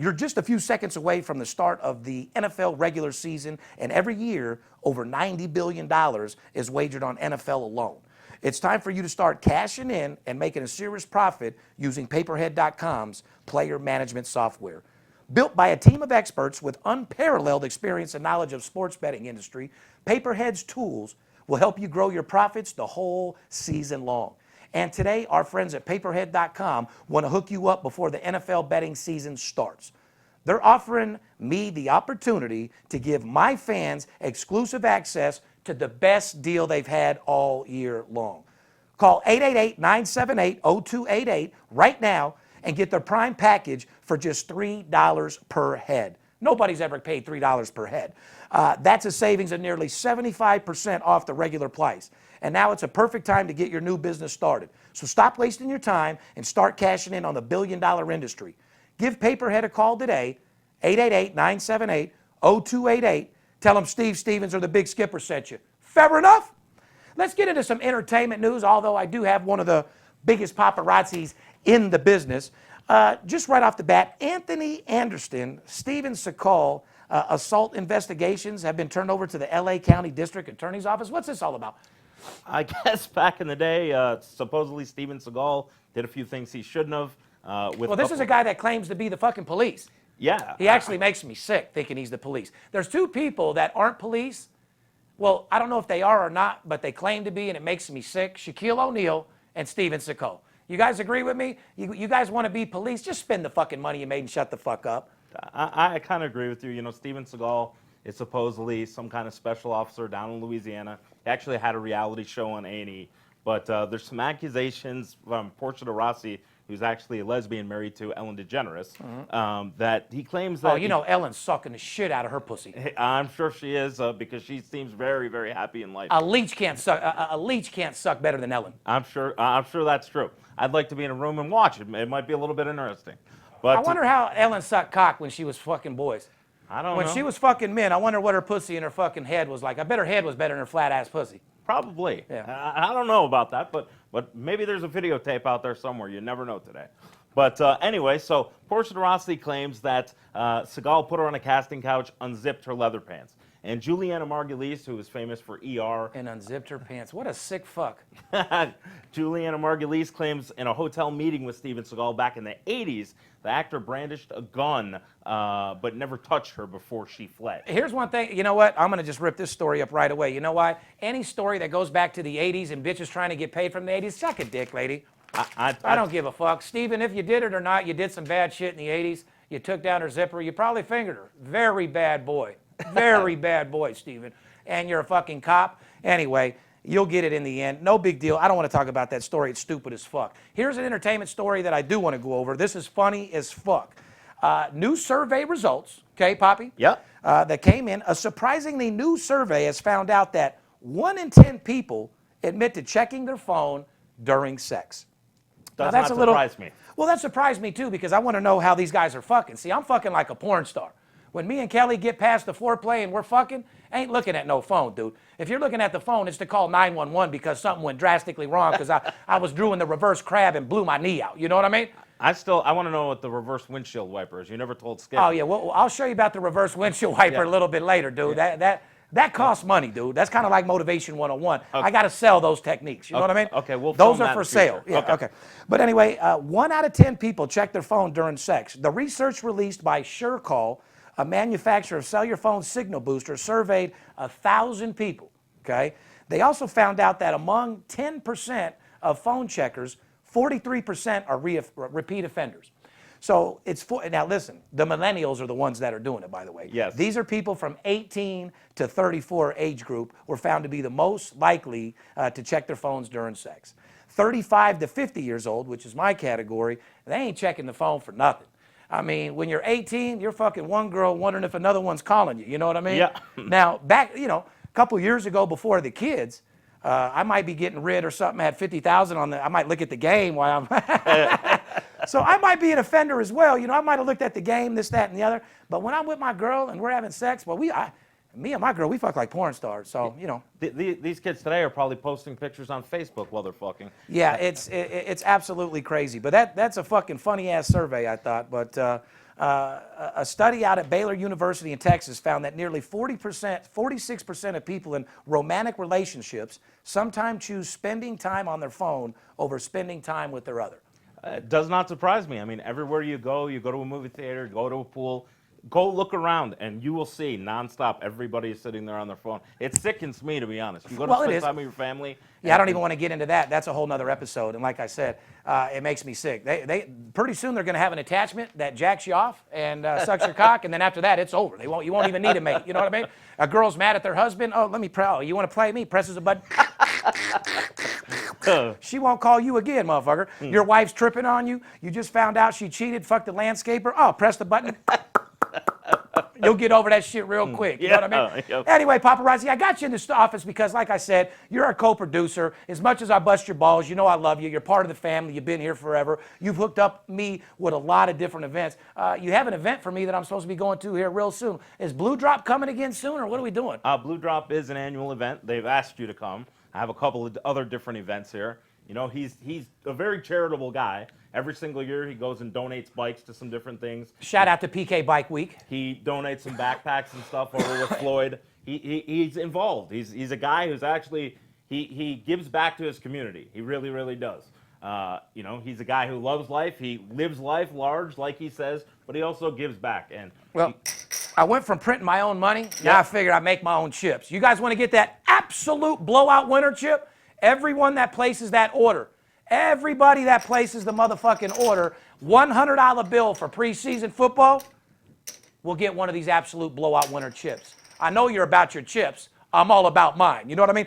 You're just a few seconds away from the start of the NFL regular season, and every year, over $90 billion is wagered on NFL alone. It's time for you to start cashing in and making a serious profit using paperhead.com's player management software. Built by a team of experts with unparalleled experience and knowledge of sports betting industry, Paperhead's tools will help you grow your profits the whole season long. And today, our friends at Paperhead.com want to hook you up before the NFL betting season starts. They're offering me the opportunity to give my fans exclusive access to the best deal they've had all year long. Call 888-978-0288 right now and get their prime package for just $3 per head. Nobody's ever paid $3 per head. That's a savings of nearly 75% off the regular price. And now it's a perfect time to get your new business started. So stop wasting your time and start cashing in on the billion-dollar industry. Give Paperhead a call today, 888-978-0288. Tell them Steve Stevens or the Big Skipper sent you. Fair enough? Let's get into some entertainment news, although I do have one of the biggest paparazzis in the business. Just right off the bat, Anthony Anderson, Steven Seagal, assault investigations have been turned over to the LA County District Attorney's Office. What's this all about? I guess back in the day, supposedly Steven Seagal did a few things he shouldn't have. Well, this is a guy that claims to be the fucking police. Yeah. He actually makes me sick thinking he's the police. There's two people that aren't police. Well, I don't know if they are or not, but they claim to be, and it makes me sick. Shaquille O'Neal and Steven Seagal. You guys agree with me? You guys want to be police? Just spend the fucking money you made and shut the fuck up. I kind of agree with you. You know, Steven Seagal is supposedly some kind of special officer down in Louisiana. He actually had a reality show on A&E. But there's some accusations from Portia de Rossi, who's actually a lesbian married to Ellen DeGeneres, that he claims that... Oh, you know Ellen's sucking the shit out of her pussy. I'm sure she is, because she seems very, very happy in life. A leech can't suck better than Ellen. I'm sure that's true. I'd like to be in a room and watch it. It might be a little bit interesting. But I wonder how Ellen sucked cock when she was fucking boys. I don't know. When she was fucking men, I wonder what her pussy and her fucking head was like. I bet her head was better than her flat-ass pussy. Probably. Yeah. I don't know about that, but maybe there's a videotape out there somewhere. You never know today. But anyway, so Portia de Rossi claims that Seagal put her on a casting couch, unzipped her leather pants. And Juliana Margulies, who is famous for ER. And unzipped her pants. What a sick fuck. Juliana Margulies claims in a hotel meeting with Steven Seagal back in the 80s, the actor brandished a gun but never touched her before she fled. Here's one thing. You know what? I'm going to just rip this story up right away. You know why? Any story that goes back to the 80s and bitches trying to get paid from the 80s, suck a dick, lady. I don't give a fuck. Steven, if you did it or not, you did some bad shit in the 80s. You took down her zipper. You probably fingered her. Very bad boy. Very bad boy, Steven. And you're a fucking cop. Anyway, you'll get it in the end. No big deal. I don't want to talk about that story. It's stupid as fuck. Here's an entertainment story that I do want to go over. This is funny as fuck. New survey results, okay, Poppy? Yep. That came in. A surprisingly new survey has found out that 1 in 10 people admit to checking their phone during sex. Does not surprise me. Well, that surprised me too, because I want to know how these guys are fucking. See, I'm fucking like a porn star. When me and Kelly get past the foreplay and we're fucking, I ain't looking at no phone, dude. If you're looking at the phone, it's to call 911 because something went drastically wrong because I was doing the reverse crab and blew my knee out. You know what I mean? I want to know what the reverse windshield wiper is. You never told Skip. Oh, yeah. Well, I'll show you about the reverse windshield wiper a little bit later, dude. Yeah. That costs money, dude. That's kind of like Motivation 101. I got to sell those techniques. You know what I mean? Okay, we'll those film are that for in the future. sale. Yeah, okay. But anyway, 1 out of 10 people check their phone during sex. The research released by Scherzer, a manufacturer of cellular phone signal boosters, surveyed 1,000 people. Okay. They also found out that among 10% of phone checkers, 43% are repeat offenders. So now listen, the millennials are the ones that are doing it, by the way. Yes. These are people from 18 to 34 age group were found to be the most likely to check their phones during sex. 35 to 50 years old, which is my category, they ain't checking the phone for nothing. I mean, when you're 18, you're fucking one girl wondering if another one's calling you. You know what I mean? Yeah. Now, back, a couple years ago before the kids, I might be getting rid or something, had 50,000 on I might look at the game while I'm... So I might be an offender as well. I might have looked at the game, this, that, and the other. But when I'm with my girl and we're having sex, well, me and my girl, we fuck like porn stars. So, These kids today are probably posting pictures on Facebook while they're fucking. Yeah, it's absolutely crazy. But that's a fucking funny-ass survey, I thought. But a study out at Baylor University in Texas found that nearly 46% of people in romantic relationships sometimes choose spending time on their phone over spending time with their other. It does not surprise me. I mean, everywhere you go to a movie theater, go to a pool, go look around, and you will see nonstop everybody is sitting there on their phone. It sickens me, to be honest. You go to spend time with your family. Yeah, I don't even want to get into that. That's a whole nother episode. And like I said, it makes me sick. They pretty soon they're going to have an attachment that jacks you off and sucks your cock, and then after that, it's over. You won't even need a mate. You know what I mean? A girl's mad at their husband. Oh, you want to play me? Presses a button. She won't call you again, motherfucker. Your wife's tripping on you. You just found out she cheated, fucked the landscaper. Oh, press the button. You'll get over that shit real quick. You know what I mean? Yep. Anyway, Paparazzi, I got you in this office because, like I said, you're a co-producer. As much as I bust your balls, you know I love you. You're part of the family. You've been here forever. You've hooked up me with a lot of different events. You have an event for me that I'm supposed to be going to here real soon. Is Blue Drop coming again soon, or what are we doing? Blue Drop is an annual event. They've asked you to come. I have a couple of other different events here. He's a very charitable guy. Every single year, he goes and donates bikes to some different things. Shout out to PK Bike Week. He donates some backpacks and stuff over with Floyd. He's involved. He's a guy who's actually he gives back to his community. He really, really does. He's a guy who loves life. He lives life large, like he says, but he also gives back. I went from printing my own money. Now I figured I'd make my own chips. You guys want to get that absolute blowout winner chip? Everyone that places that order, everybody that places the motherfucking order, $100 bill for preseason football will get one of these absolute blowout winner chips. I know you're about your chips. I'm all about mine. You know what I mean?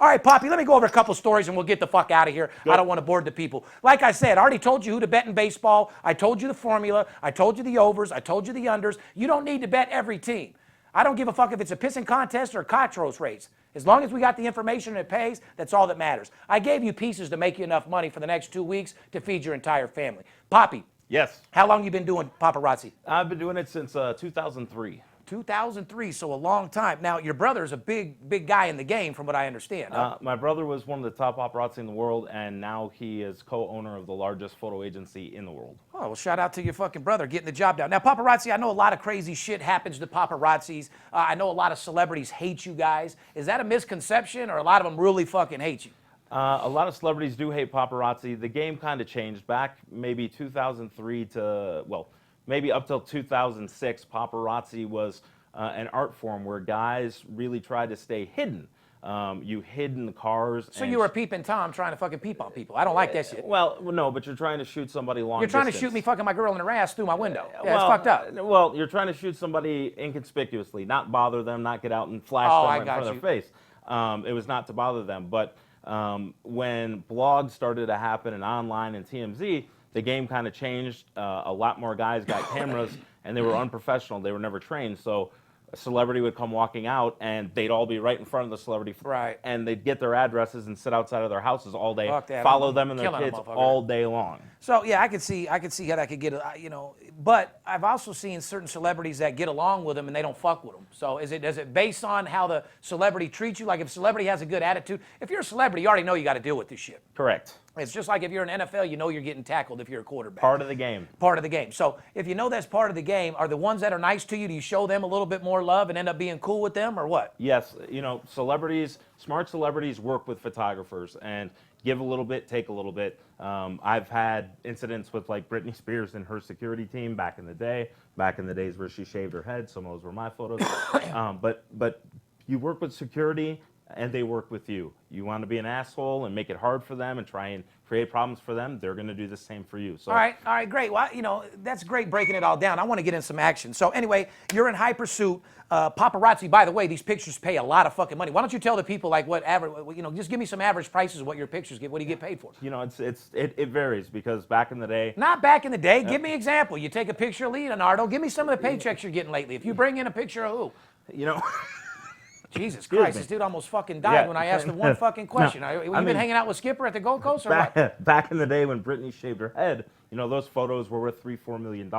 All right, Poppy, let me go over a couple stories and we'll get the fuck out of here. Good. I don't want to bore the people. Like I said, I already told you who to bet in baseball. I told you the formula. I told you the overs. I told you the unders. You don't need to bet every team. I don't give a fuck if it's a pissing contest or a cutthroat race. As long as we got the information and it pays, that's all that matters. I gave you pieces to make you enough money for the next 2 weeks to feed your entire family. Poppy. Yes. How long you been doing Paparazzi? I've been doing it since 2003. 2003, so a long time. Now, your brother's a big guy in the game, from what I understand. My brother was one of the top paparazzi in the world, and now he is co-owner of the largest photo agency in the world. Oh, well, shout out to your fucking brother getting the job done. Now, Paparazzi, I know a lot of crazy shit happens to paparazzis. I know a lot of celebrities hate you guys. Is that a misconception, or a lot of them really fucking hate you? A lot of celebrities do hate paparazzi. The game kind of changed back maybe 2003 to, maybe up till 2006, paparazzi was an art form where guys really tried to stay hidden. You hid in the cars. So you were a peeping Tom trying to fucking peep on people. I don't like that shit. Well, no, but you're trying to shoot somebody long You're trying distance. to shoot me fucking my girl in her ass through my window. Yeah, it's fucked up. Well, you're trying to shoot somebody inconspicuously, not bother them, not get out and flash them right in front of their face. It was not to bother them. But when blogs started to happen and online and TMZ, the game kind of changed. A lot more guys got cameras, and they were unprofessional. They were never trained. So a celebrity would come walking out, and they'd all be right in front of the celebrity. Right. And they'd get their addresses and sit outside of their houses all day, Fuck that. follow I'm them and their killing a kids motherfucker. all day long. So yeah, I could see how that could get, but I've also seen certain celebrities that get along with them and they don't fuck with them. So is it based on how the celebrity treats you? Like if a celebrity has a good attitude, if you're a celebrity, you already know you got to deal with this shit. Correct. It's just like if you're an NFL, you know you're getting tackled if you're a quarterback. Part of the game. Part of the game. So if you know that's part of the game, are the ones that are nice to you, do you show them a little bit more love and end up being cool with them or what? Yes, celebrities, smart celebrities work with photographers and give a little bit, take a little bit. I've had incidents with like Britney Spears and her security team back in the days where she shaved her head. Some of those were my photos. But you work with security and they work with you. You want to be an asshole and make it hard for them and try and create problems for them, they're going to do the same for you. So All right, great. Well, that's great breaking it all down. I want to get in some action. So anyway, you're in high pursuit. Paparazzi, by the way, these pictures pay a lot of fucking money. Why don't you tell the people like what average, just give me some average prices of what your pictures get. What do you get paid for? It varies because back in the day. Not back in the day. Give me an example. You take a picture of Leonardo. Give me some of the paychecks you're getting lately. If you bring in a picture of who? Jesus Christ, this dude almost fucking died when I asked him one fucking question. No, Have you been hanging out with Skipper at the Gold Coast or what? Back in the day when Britney shaved her head, those photos were worth $3-4 million.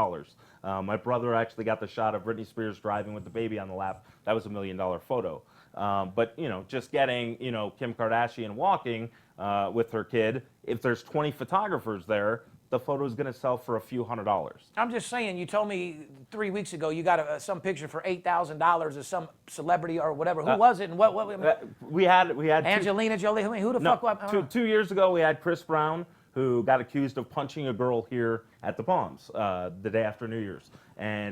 My brother actually got the shot of Britney Spears driving with the baby on the lap. That was $1 million photo. But just getting Kim Kardashian walking with her kid, if there's 20 photographers there, the photo is going to sell for a few $100s. I'm just saying, you told me 3 weeks ago you got some picture for $8,000 of some celebrity or whatever. Who was it? And what we had Angelina Jolie. Who the fuck was? 2 years ago we had Chris Brown, who got accused of punching a girl here at the Palms the day after New Year's.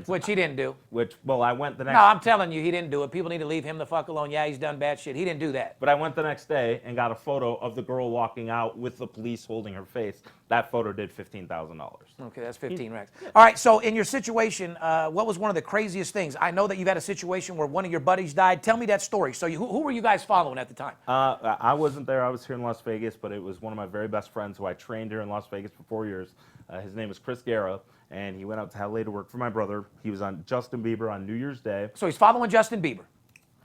Which he didn't do. I went the next. No, I'm telling you, he didn't do it. People need to leave him the fuck alone. Yeah, he's done bad shit. He didn't do that. But I went the next day and got a photo of the girl walking out with the police holding her face. That photo did $15,000. Okay, that's 15 racks. All right, so in your situation, what was one of the craziest things? I know that you've had a situation where one of your buddies died. Tell me that story. So who were you guys following at the time? I wasn't there. I was here in Las Vegas, but it was one of my very best friends who I trained here in Las Vegas for 4 years. His name is Chris Guerra, and he went out to LA to work for my brother. He was on Justin Bieber on New Year's Day. So he's following Justin Bieber.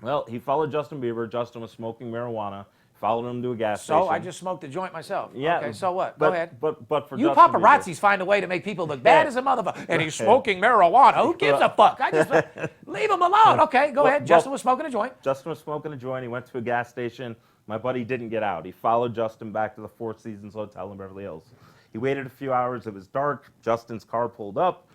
Well, he followed Justin Bieber. Justin was smoking marijuana. Followed him to a gas station. So I just smoked a joint myself. Yeah. Okay, so what? Go ahead. But for you Justin paparazzis Bieber, find a way to make people look bad as a motherfucker. And he's smoking marijuana. Who gives a fuck? I just leave him alone. Okay, go ahead. Justin was smoking a joint. Justin was smoking a joint. He went to a gas station. My buddy didn't get out. He followed Justin back to the Four Seasons Hotel in Beverly Hills. He waited a few hours. It was dark. Justin's car pulled up.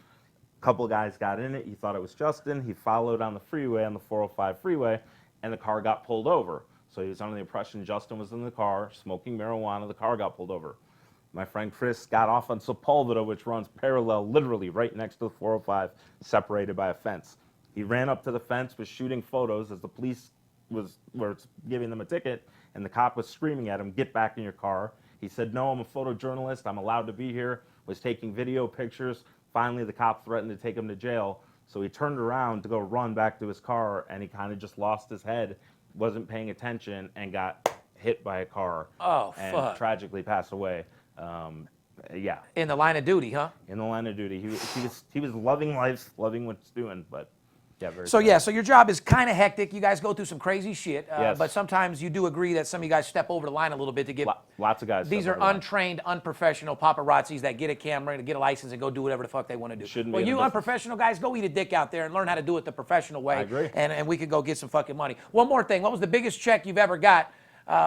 A couple of guys got in it. He thought it was Justin. He followed on the freeway, on the 405 freeway, and the car got pulled over. So he was under the impression Justin was in the car, smoking marijuana. The car got pulled over. My friend Chris got off on Sepulveda, which runs parallel, literally right next to the 405, separated by a fence. He ran up to the fence, was shooting photos as the police were giving them a ticket, and the cop was screaming at him, "Get back in your car." He said, "No, I'm a photojournalist. I'm allowed to be here." Was taking video pictures. Finally, the cop threatened to take him to jail. So he turned around to go run back to his car, and he kind of just lost his head, wasn't paying attention, and got hit by a car. Oh, and fuck. Tragically passed away. Yeah. In the line of duty, huh? In the line of duty. He was loving life, loving what he's doing, but yeah, very So sad. yeah, so your job is kind of hectic. You guys go through some crazy shit, Yes. but sometimes you do agree that some of you guys step over the line a little bit to get. Lots of guys. These step are over the line. untrained, unprofessional paparazzis that get a camera and get a license and go do whatever the fuck they want to do. Shouldn't Well, be in you the business. unprofessional guys, go eat a dick out there and learn how to do it the professional way. I agree. And we could go get some fucking money. One more thing. What was the biggest check you've ever got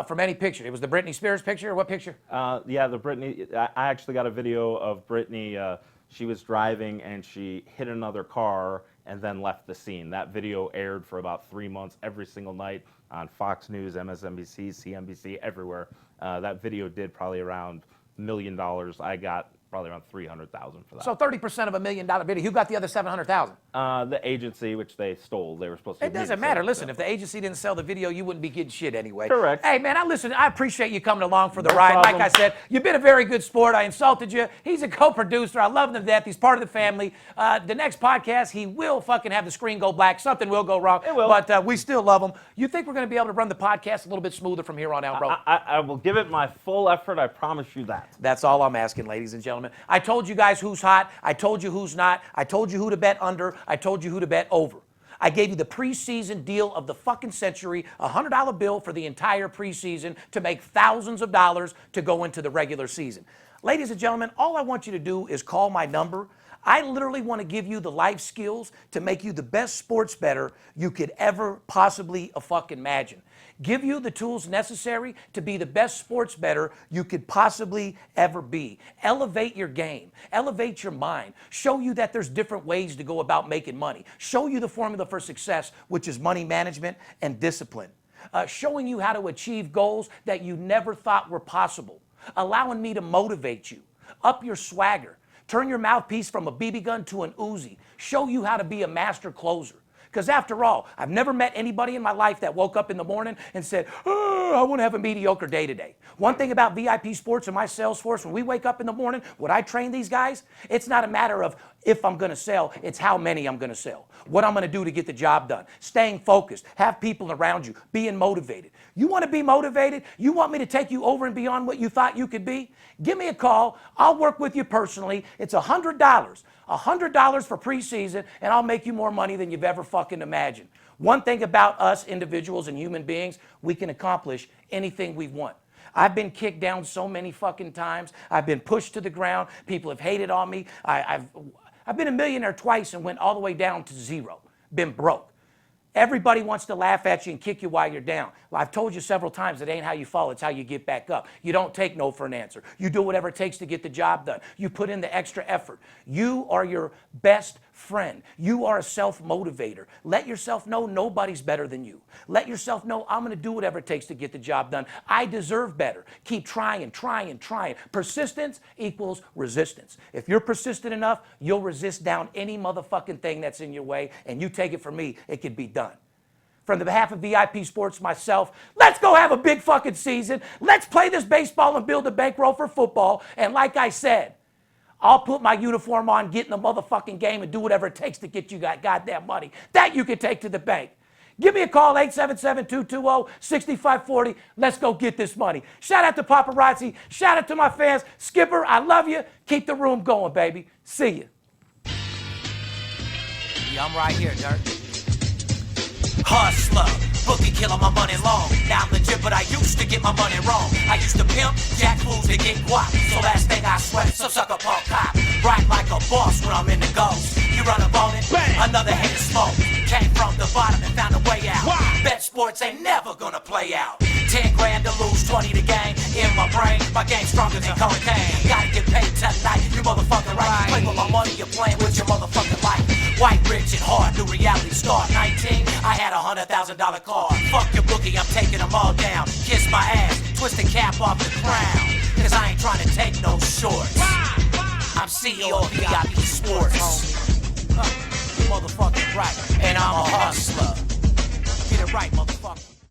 from any picture? It was the Britney Spears picture, or what picture? Yeah, the Britney. I actually got a video of Britney. She was driving and she hit another car and then left the scene. That video aired for about 3 months every single night on Fox News, MSNBC, CNBC, everywhere. That video did probably around $1 million. I got probably around $300,000 for that. So 30% of $1 million video. Who got the other $700,000? The agency, which they stole, they were supposed to. It doesn't matter. Listen, if the agency didn't sell the video, you wouldn't be getting shit anyway. Correct. Hey, man, I appreciate you coming along for the ride. problem. Like I said, you've been a very good sport. I insulted you. He's a co-producer. I love him to death. He's part of the family. The next podcast, he will fucking have the screen go black. Something will go wrong. It will. But we still love him. You think we're going to be able to run the podcast a little bit smoother from here on out, bro? I will give it my full effort. I promise you that. That's all I'm asking, ladies and gentlemen. I told you guys who's hot. I told you who's not. I told you who to bet under. I told you who to bet over. I gave you the preseason deal of the fucking century, a $100 bill for the entire preseason to make thousands of dollars to go into the regular season. Ladies and gentlemen, all I want you to do is call my number. I literally want to give you the life skills to make you the best sports bettor you could ever possibly fucking imagine. Give you the tools necessary to be the best sports bettor you could possibly ever be. Elevate your game. Elevate your mind. Show you that there's different ways to go about making money. Show you the formula for success, which is money management and discipline. Showing you how to achieve goals that you never thought were possible. Allowing me to motivate you. Up your swagger. Turn your mouthpiece from a BB gun to an Uzi. Show you how to be a master closer. Because after all, I've never met anybody in my life that woke up in the morning and said, oh, I want to have a mediocre day today. One thing about VIP Sports and my sales force, when we wake up in the morning, when I train these guys, it's not a matter of if I'm going to sell, it's how many I'm going to sell. What I'm going to do to get the job done. Staying focused. Have people around you. Being motivated. You want to be motivated? You want me to take you over and beyond what you thought you could be? Give me a call. I'll work with you personally. It's $100. $100 for preseason, and I'll make you more money than you've ever fucking imagined. One thing about us individuals and human beings, we can accomplish anything we want. I've been kicked down so many fucking times. I've been pushed to the ground. People have hated on me. I've been a millionaire twice and went all the way down to zero. Been broke. Everybody wants to laugh at you and kick you while you're down. Well, I've told you several times it ain't how you fall, it's how you get back up. You don't take no for an answer. You do whatever it takes to get the job done. You put in the extra effort. You are your best friend. You are a self-motivator. Let yourself know nobody's better than you. Let yourself know I'm going to do whatever it takes to get the job done. I deserve better. Keep trying, trying, trying. Persistence equals resistance. If you're persistent enough, you'll resist down any motherfucking thing that's in your way, and you take it from me, it can be done. From the behalf of VIP Sports, myself, let's go have a big fucking season. Let's play this baseball and build a bankroll for football. And like I said, I'll put my uniform on, get in the motherfucking game, and do whatever it takes to get you that goddamn money that you can take to the bank. Give me a call, 877-220-6540. Let's go get this money. Shout out to Paparazzi. Shout out to my fans. Skipper, I love you. Keep the room going, baby. See you. Yeah, I'm right here, Dirk. Hustler, Bookie Killer, my money long. Now I'm legit, but I used to get my money wrong. I used to pimp, jack fools to get guap. So last thing I sweat, some sucker punk cop. Right like a boss when I'm in the ghost. You run up on it, bang. Another hit of smoke. Came from the bottom and found a way out. Wow. Bet sports ain't never gonna play out. 10 grand to lose, 20 to gain. In my brain, my game's stronger than cocaine. Gotta get paid tonight, you motherfucking right. Play with my money, you're playing with your motherfucking life. White, rich, and hard, new reality star. 19, I had $100,000 car. Fuck your bookie, I'm taking them all down. Kiss my ass, twist the cap off the crown. Cause I ain't trying to take no shorts. I'm CEO of VIP Sports. You motherfucking right, and I'm a hustler. Get it right, motherfucker.